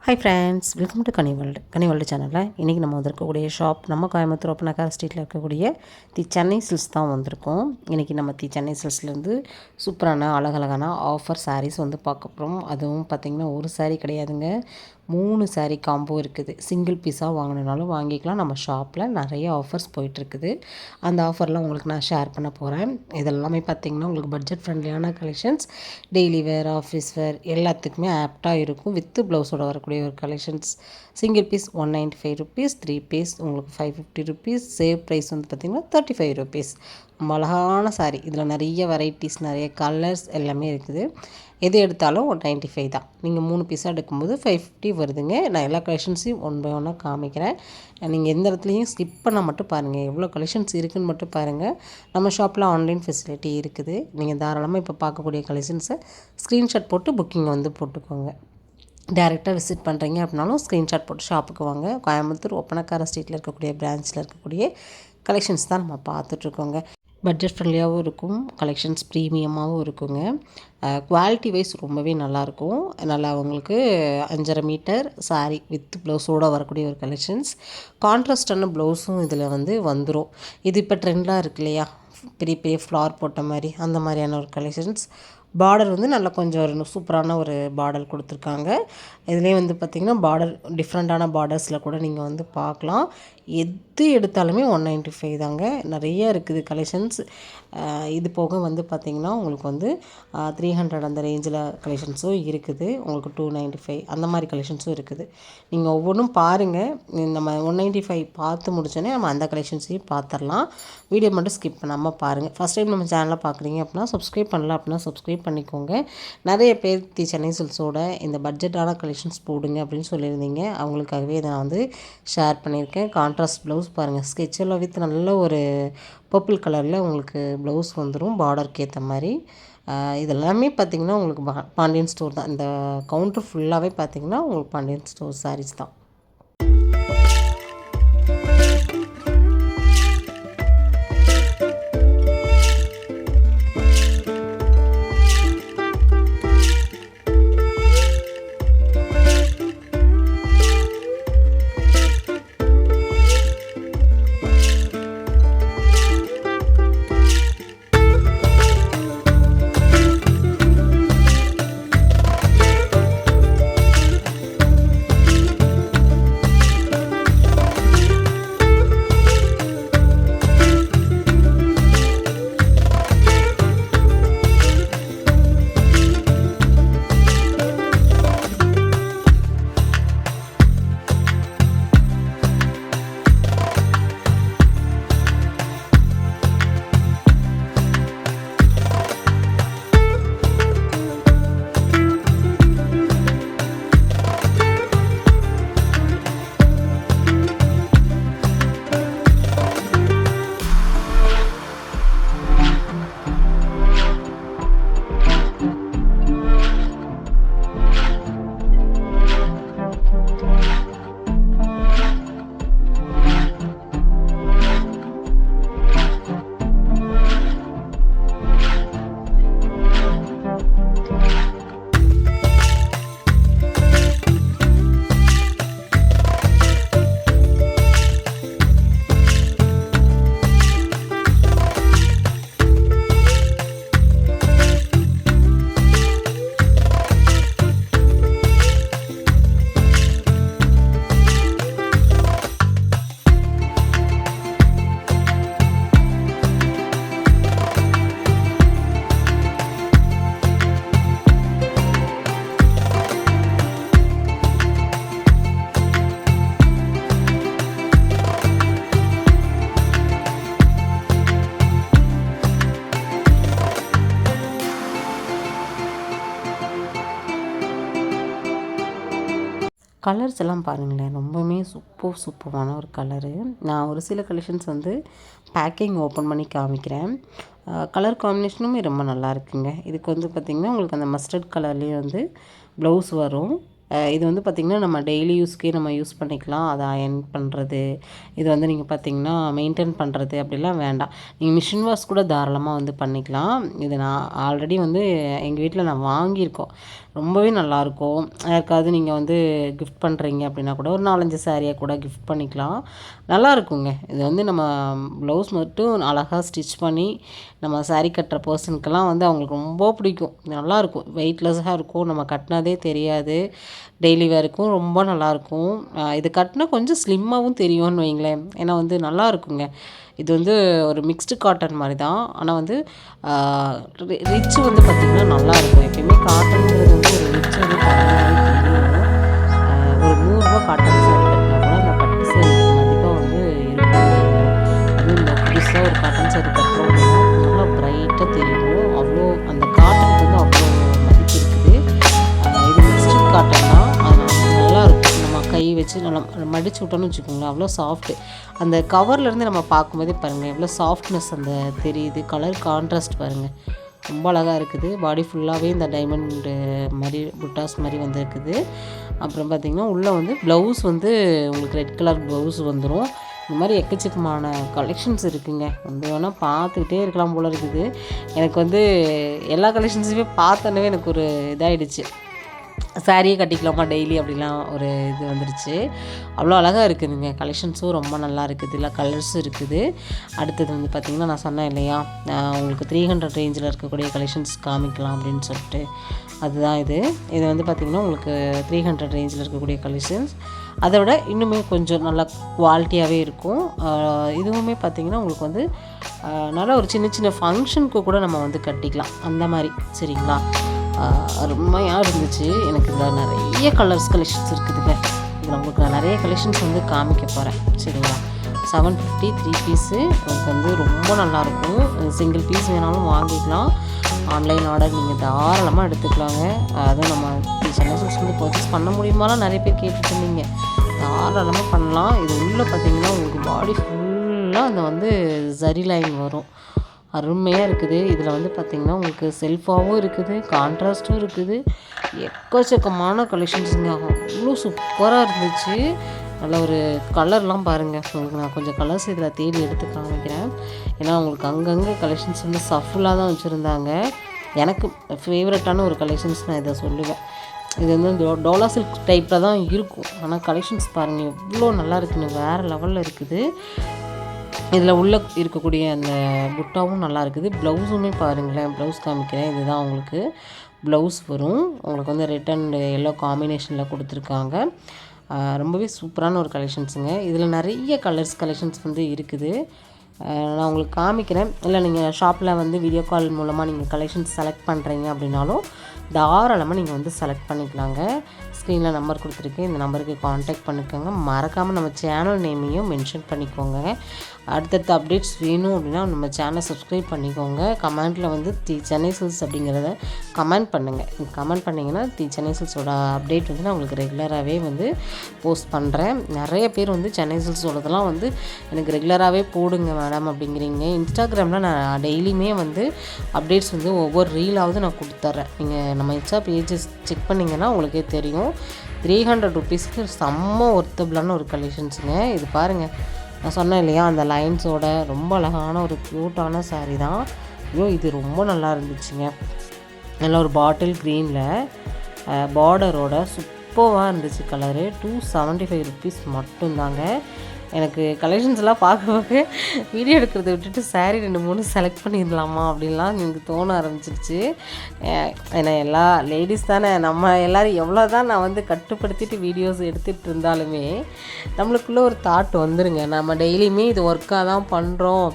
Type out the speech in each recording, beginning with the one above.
Hi friends, welcome to Ghani world சேனலில் இன்றைக்கி நம்ம வந்திருக்கக்கூடிய ஷாப் நம்ம கோயம்புத்தூர் ஒப்பனக்கார ஸ்ட்ரீட்டில் இருக்கக்கூடிய சென்னை சில்க்ஸ் தான் வந்திருக்கோம். இன்றைக்கி நம்ம சென்னை சில்க்ஸ்லேருந்து சூப்பரான அழகழகான ஆஃபர் சாரீஸ் வந்து பார்க்க போகிறோம். அதுவும் பார்த்திங்கன்னா ஒரு சாரீ கிடையாதுங்க, 3 சாரீ காம்போ இருக்குது. சிங்கிள் பீஸாக வாங்கினாலும் வாங்கிக்கலாம். நம்ம ஷாப்பில் நிறைய ஆஃபர்ஸ் போயிட்டுருக்குது. அந்த ஆஃபர்லாம் உங்களுக்கு நான் ஷேர் பண்ண போகிறேன். இதெல்லாமே பார்த்திங்கன்னா உங்களுக்கு பட்ஜெட் ஃப்ரெண்ட்லியான collections, daily wear, office wear எல்லாத்துக்குமே ஆப்டாக இருக்கும். வித்து ப்ளவுஸோட வரக்கூடிய ஒரு collections. Single piece 195 rupees, 3 piece உங்களுக்கு 550 ருபீஸ். சேவ் ப்ரைஸ் வந்து பார்த்திங்கன்னா 35 ருபீஸ். ரொம்ப அழகான சாரீ. இதில் நிறைய வெரைட்டிஸ், நிறைய கலர்ஸ் எல்லாமே இருக்குது. எது எடுத்தாலும் 195 தான். நீங்கள் 3 பீஸாக எடுக்கும்போது 550 வருதுங்க. நான் எல்லா கலெக்ஷன்ஸையும் ஒன் பை ஒன்னாக காமிக்கிறேன். நீங்கள் எந்த இடத்துலையும் ஸ்கிப் பண்ணால் மட்டும் பாருங்கள். எவ்வளோ கலெக்ஷன்ஸ் இருக்குதுன்னு மட்டும் பாருங்கள். நம்ம ஷாப்பில் ஆன்லைன் ஃபெசிலிட்டி இருக்குது. நீங்கள் தாராளமாக இப்போ பார்க்கக்கூடிய கலெக்ஷன்ஸை ஸ்க்ரீன்ஷாட் போட்டு புக்கிங்கை வந்து போட்டுக்கோங்க. டேரெக்டாக விசிட் பண்ணுறீங்க அப்படின்னாலும் ஸ்க்ரீன்ஷாட் போட்டு ஷாப்புக்கு வாங்க. கோயம்புத்தூர் ஒப்பனக்கார ஸ்ட்ரீட்டில் இருக்கக்கூடிய பிரான்ச்சில் இருக்கக்கூடிய கலெக்ஷன்ஸ் தான் நம்ம பார்த்துட்ருக்கோங்க. பட்ஜெட் ஃப்ரெண்ட்லியாகவும் இருக்கும், கலெக்ஷன்ஸ் ப்ரீமியமாகவும் இருக்குங்க. குவாலிட்டி வைஸ் ரொம்பவே நல்லாயிருக்கும். நல்லா உங்களுக்கு 5.5 மீட்டர் சாரீ வித் ப்ளவுஸோடு வரக்கூடிய ஒரு கலெக்ஷன்ஸ். கான்ட்ராஸ்டான ப்ளவுஸும் இதில் வந்து வந்துடும். இது இப்போ ட்ரெண்டாக இருக்கு இல்லையா, பெரிய பெரிய ஃப்ளார் போட்ட மாதிரி, அந்த மாதிரியான ஒரு கலெக்ஷன்ஸ். பார்டர் வந்து நல்லா கொஞ்சம் ஒரு சூப்பரான ஒரு பார்டர் கொடுத்துருக்காங்க. இதுலேயே வந்து பார்த்திங்கன்னா பார்டர் டிஃப்ரெண்ட்டான பார்டர்ஸில் கூட நீங்கள் வந்து பார்க்கலாம். எது எடுத்தாலுமே 195 தாங்க. நிறைய இருக்குது கலெக்ஷன்ஸ். இது போக வந்து பார்த்திங்கன்னா உங்களுக்கு வந்து 300 அந்த ரேஞ்சில் கலெக்ஷன்ஸும் இருக்குது. உங்களுக்கு 295 அந்த மாதிரி கலெக்ஷன்ஸும் இருக்குது. நீங்கள் ஒவ்வொன்றும் பாருங்கள். நம்ம 195 பார்த்து முடிச்சோன்னே நம்ம அந்த கலெக்ஷன்ஸையும் பார்த்துடலாம். வீடியோ மட்டும் ஸ்கிப் பண்ணாமல் பாருங்கள். ஃபஸ்ட் டைம் நம்ம சேனலில் பார்க்குறீங்க அப்படின்னா சப்ஸ்கிரைப் பண்ணல அப்படின்னா சப்ஸ்கிரைப் பண்ணிக்கோங்க. நிறைய பேர் சென்னை சில்க்ஸோட இந்த பட்ஜெட்டான கலெக்ஷன்ஸ் போடுங்க அப்படின்னு சொல்லியிருந்தீங்க. அவங்களுக்காகவே இதை நான் வந்து ஷேர் பண்ணியிருக்கேன். கான்ட்ராஸ்ட் ப்ளவுஸ் பாருங்கள், ஸ்கெட்சில் வித் நல்ல ஒரு பர்பிள் கலரில் உங்களுக்கு ப்ளவுஸ் வந்துடும் பார்டருக்கு ஏற்ற மாதிரி. இதெல்லாமே பார்த்திங்கன்னா உங்களுக்கு பாண்டியன் ஸ்டோர் தான். இந்த கவுண்டர் ஃபுல்லாகவே பார்த்திங்கன்னா உங்களுக்கு பாண்டியன் ஸ்டோர் சாரீஸ் தான். கலர்ஸ் எல்லாம் பாருங்களேன், ரொம்பவுமே சூப்பரான ஒரு கலரு. நான் ஒரு சில கலெக்ஷன்ஸ் வந்து பேக்கிங் ஓப்பன் பண்ணி காமிக்கிறேன். கலர் காம்பினேஷனுமே ரொம்ப நல்லா இருக்குங்க. இதுக்கு வந்து பார்த்திங்கன்னா உங்களுக்கு அந்த மஸ்டர்ட் கலர்லேயே வந்து ப்ளவுஸ் வரும். இது வந்து பார்த்திங்கன்னா நம்ம டெய்லி யூஸ்க்கே நம்ம யூஸ் பண்ணிக்கலாம். அதை அயர்ன் பண்ணுறது, இது வந்து நீங்கள் பார்த்திங்கன்னா மெயின்டைன் பண்ணுறது அப்படிலாம் வேண்டாம். நீங்கள் மிஷின் வாஷ் கூட தாராளமாக வந்து பண்ணிக்கலாம். இது நான் ஆல்ரெடி வந்து எங்கள் வீட்டில் நான் வாங்கியிருக்கோம். ரொம்பவே நல்லாயிருக்கும். யாருக்காவது நீங்கள் வந்து கிஃப்ட் பண்ணுறீங்க அப்படின்னா கூட ஒரு 4, 5 சாரியாக கூட கிஃப்ட் பண்ணிக்கலாம். நல்லாயிருக்குங்க. இது வந்து நம்ம ப்ளவுஸ் மட்டும் அழகாக ஸ்டிச் பண்ணி நம்ம சாரீ கட்டுற பர்சனுக்கெல்லாம் வந்து அவங்களுக்கு ரொம்ப பிடிக்கும். நல்லாயிருக்கும், வெயிட்லெஸ்ஸாக இருக்கும், நம்ம கட்டினதே தெரியாது. டெய்லி வேருக்கும் ரொம்ப நல்லாயிருக்கும். இது கட்டினா கொஞ்சம் ஸ்லிம்மாகவும் தெரியும்னு வைங்களேன். ஏன்னா வந்து நல்லாயிருக்குங்க. இது வந்து ஒரு மிக்ஸ்டு காட்டன் மாதிரி தான். ஆனால் வந்து ரிச்சு வந்து பார்த்திங்கன்னா நல்லாயிருக்கும். எப்பயுமே காட்டனுங்கிறது வந்து ஒரு ரிச் வந்து காட்டன் தெரியும். ஒரு ரூ. 100 காட்டன் சாரி கட்டினா கூட அந்த பட்டு சாரிக்கு மதிப்பாக வந்து இருக்கும். அதுவும் இந்த புதுசாக ஒரு காட்டன் சாரி கட்டுறோம் அப்படின்னா நல்லா ப்ரைட்டாக தெரியும். அவ்வளோ அந்த காட்டனுக்கு வந்து அவ்வளோ மதிப்பு இருக்குது. இது மிக்ஸ்டு காட்டன் தான். அதனால் நல்லாயிருக்கும். நம்ம கை வச்சு நல்லா மடிச்சு விட்டோன்னு வச்சுக்கோங்களேன், அவ்வளோ சாஃப்ட்டு. அந்த கவர்லேருந்து நம்ம பார்க்கும்போதே பாருங்கள் எவ்வளோ சாஃப்ட்னஸ் அந்த தெரியுது. கலர் கான்ட்ராஸ்ட் பாருங்கள், ரொம்ப அழகாக இருக்குது. பாடி ஃபுல்லாகவே இந்த டைமண்டு மாதிரி புட்டாஸ் மாதிரி வந்துருக்குது. அப்புறம் பார்த்திங்கன்னா உள்ளே வந்து ப்ளவுஸ் வந்து உங்களுக்கு ரெட் கலர் ப்ளவுஸ் வந்துடும். இந்த மாதிரி எக்கச்சக்கமான கலெக்ஷன்ஸ் இருக்குதுங்க. வந்து வேணால் பார்த்துக்கிட்டே இருக்கலாம் போல் இருக்குது. எனக்கு வந்து எல்லா கலெக்ஷன்ஸுமே பார்த்தோன்னே எனக்கு ஒரு இதாகிடுச்சு. சாரியே கட்டிக்கலாமா டெய்லி அப்படிலாம் ஒரு இது வந்துடுச்சு. அவ்வளோ அழகாக இருக்குதுங்க. கலெக்ஷன்ஸும் ரொம்ப நல்லா இருக்குது. இல்லை கலர்ஸும் இருக்குது. அடுத்தது வந்து பார்த்திங்கன்னா நான் சொன்னேன் இல்லையா, உங்களுக்கு 300 ரேஞ்சில் இருக்கக்கூடிய கலெக்ஷன்ஸ் காமிக்கலாம் அப்படின்னு சொல்லிட்டு, அதுதான் இது. இது வந்து பார்த்திங்கன்னா உங்களுக்கு 300 ரேஞ்சில் இருக்கக்கூடிய கலெக்ஷன்ஸ். அதை விட இன்னுமே கொஞ்சம் நல்லா குவாலிட்டியாகவே இருக்கும். இதுவுமே பார்த்திங்கன்னா உங்களுக்கு வந்து நல்லா ஒரு சின்ன சின்ன ஃபங்க்ஷனுக்கு கூட நம்ம வந்து கட்டிக்கலாம் அந்த மாதிரி. சரிங்களா, அருமையாக இருந்துச்சு. எனக்கு இதில் நிறைய கலர்ஸ் கலெக்ஷன்ஸ் இருக்குதுங்க. இதில் உங்களுக்கு நான் நிறைய கலெக்ஷன்ஸ் வந்து காமிக்க போகிறேன். சரிங்களா, 750 3 பீஸு உங்களுக்கு வந்து ரொம்ப நல்லாயிருக்கும். சிங்கிள் பீஸ் வேணாலும் வாங்கிக்கலாம். ஆன்லைன் ஆர்டர் நீங்கள் தாராளமாக எடுத்துக்கலாங்க. அதுவும் நம்ம சென்னை சில்க்ஸ் வந்து பர்ச்சேஸ் பண்ண முடியுமாலாம் நிறைய பேர் கேட்டுட்டு இருந்தீங்க. தாராளமாக பண்ணலாம். இது உள்ளே பார்த்திங்கன்னா உங்களுக்கு பாடி ஃபுல்லாக அந்த வந்து ஜரி லைன் வரும். அருமையாக இருக்குது. இதில் வந்து பார்த்திங்கன்னா உங்களுக்கு செல்ஃபாகவும் இருக்குது, கான்ட்ராஸ்ட்டும் இருக்குது. எக்கச்சக்கமான கலெக்ஷன்ஸுங்க. அவ்வளோ சூப்பராக இருந்துச்சு. நல்ல ஒரு கலர்லாம் பாருங்கள். உங்களுக்கு நான் கொஞ்சம் கலர்ஸ் இதில் தேடி எடுத்து காமிக்கிறேன். ஏன்னா உங்களுக்கு அங்கங்கே கலெக்ஷன்ஸ் வந்து சஃபுல்லாக தான் வச்சுருந்தாங்க. எனக்கு ஃபேவரட்டான ஒரு கலெக்ஷன்ஸ் நான் இதை சொல்லுவேன். இது வந்து டோலா சில்க் டைப்பில் தான் இருக்கும். ஆனால் கலெக்ஷன்ஸ் பாருங்கள் எவ்வளோ நல்லா இருக்குன்னு, வேறு லெவலில் இருக்குது. இதில் உள்ளே இருக்கக்கூடிய அந்த புட்டாவும் நல்லா இருக்குது. ப்ளவுஸுமே பாருங்களேன், ப்ளவுஸ் காமிக்கிறேன். இதுதான் உங்களுக்கு ப்ளவுஸ் வரும். உங்களுக்கு வந்து ரெட் அண்ட் எல்லோ காம்பினேஷனில் கொடுத்துருக்காங்க. ரொம்பவே சூப்பரான ஒரு கலெக்ஷன்ஸுங்க. இதில் நிறைய கலெக்ஷன்ஸ் வந்து இருக்குது. நான் உங்களுக்கு காமிக்கிறேன். இல்லை நீங்கள் ஷாப்பில் வந்து வீடியோ கால் மூலமாக நீங்கள் கலெக்ஷன்ஸ் செலக்ட் பண்ணுறீங்க அப்படின்னாலும் தாராளமாக நீங்கள் வந்து செலக்ட் பண்ணிக்கலாங்க. ஸ்க்ரீனில் நம்பர் கொடுத்துருக்கேன், இந்த நம்பருக்கு காண்டாக்ட் பண்ணிக்கோங்க. மறக்காமல் நம்ம சேனல் நேமையும் மென்ஷன் பண்ணிக்கோங்க. அடுத்தடுத்த அப்டேட்ஸ் வேணும் அப்படின்னா நம்ம சேனலை சப்ஸ்கிரைப் பண்ணிக்கோங்க. கமெண்ட்டில் வந்து சென்னை சில்க்ஸ் அப்படிங்கிறத கமெண்ட் பண்ணுங்கள். கமெண்ட் பண்ணிங்கன்னா சென்னை சில்க்ஸோட அப்டேட் வந்து நான் உங்களுக்கு ரெகுலராகவே வந்து போஸ்ட் பண்ணுறேன். நிறைய பேர் வந்து சென்னை சில்க்ஸோடதெல்லாம் வந்து எனக்கு ரெகுலராகவே போடுங்க மேடம் அப்படிங்கிறீங்க. இன்ஸ்டாகிராமில் நான் டெய்லியுமே வந்து அப்டேட்ஸ் வந்து ஒவ்வொரு ரீலாவது நான் கொடுத்துட்றேன். நீங்கள் நம்ம இன்ஸ்டா பேஜஸ் செக் பண்ணிங்கன்னா உங்களுக்கே தெரியும். 300 ருபீஸ்க்கு செம்ம ஒர்த்தபிளான ஒரு கலெக்ஷன்ஸுங்க. இது பாருங்கள், நான் சொன்னேன் இல்லையா, அந்த லைன்ஸோட ரொம்ப அழகான ஒரு க்யூட்டான சாரீ தான். ஐயோ இது ரொம்ப நல்லா இருந்துச்சுங்க. நல்ல ஒரு பாட்டில் க்ரீனில் பார்டரோட சூப்பராக இருந்துச்சு கலரு. 275 ருபீஸ் மட்டும்தாங்க. எனக்கு கலெக்ஷன்ஸ்லாம் பார்க்க வீடியோ எடுக்கிறத விட்டுட்டு சாரீ 2-3 செலக்ட் பண்ணிடலாமா அப்படின்லாம் எனக்கு தோண ஆரம்பிச்சிருச்சு. ஏன்னா எல்லா லேடிஸ் தானே, நம்ம எல்லோரும் எவ்வளோ தான் நான் வந்து கட்டுப்படுத்திட்டு வீடியோஸ் எடுத்துகிட்டு இருந்தாலுமே நம்மளுக்குள்ளே ஒரு தாட் வந்துருங்க. நம்ம டெய்லியுமே இது ஒர்க்காக தான் பண்ணுறோம்,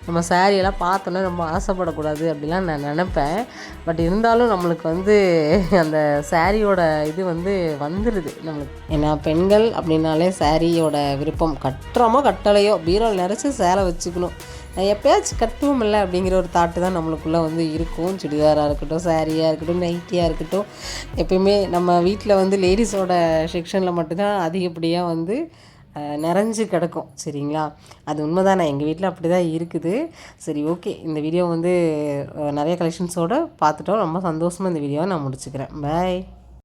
நம்ம சாரியெல்லாம் பார்த்தோன்னே ரொம்ப ஆசைப்படக்கூடாது அப்படிலாம் நான் நினப்பேன். பட் இருந்தாலும் நம்மளுக்கு வந்து அந்த சாரியோட இது வந்து வந்துடுது நம்மளுக்கு. ஏன்னா பெண்கள் அப்படின்னாலே சாரியோட விருப்பம், கட்டுறோமோ கட்டலையோ பீரோவில் நிறைச்சி சேலை வச்சுக்கணும், எப்போயாச்சும் கட்டுவோம் இல்லை அப்படிங்கிற ஒரு தாட்டு தான் நம்மளுக்குள்ளே வந்து இருக்கும். சுடிதாராக இருக்கட்டும், சாரியாக இருக்கட்டும், நைட்டியாக இருக்கட்டும், எப்பயுமே நம்ம வீட்டில் வந்து லேடிஸோட செக்ஷனில் மட்டும்தான் அதிகப்படியாக வந்து நிறைஞ்சு கிடக்கும். சரிங்களா, அது உண்மைதானே, எங்கள் வீட்டில் அப்படி தான் இருக்குது. சரி, ஓகே, இந்த வீடியோ வந்து நிறைய கலெக்ஷன்ஸோடு பார்த்துட்டோம். ரொம்ப சந்தோஷமாக இந்த வீடியோவை நான் முடிச்சுக்கிறேன். பாய்.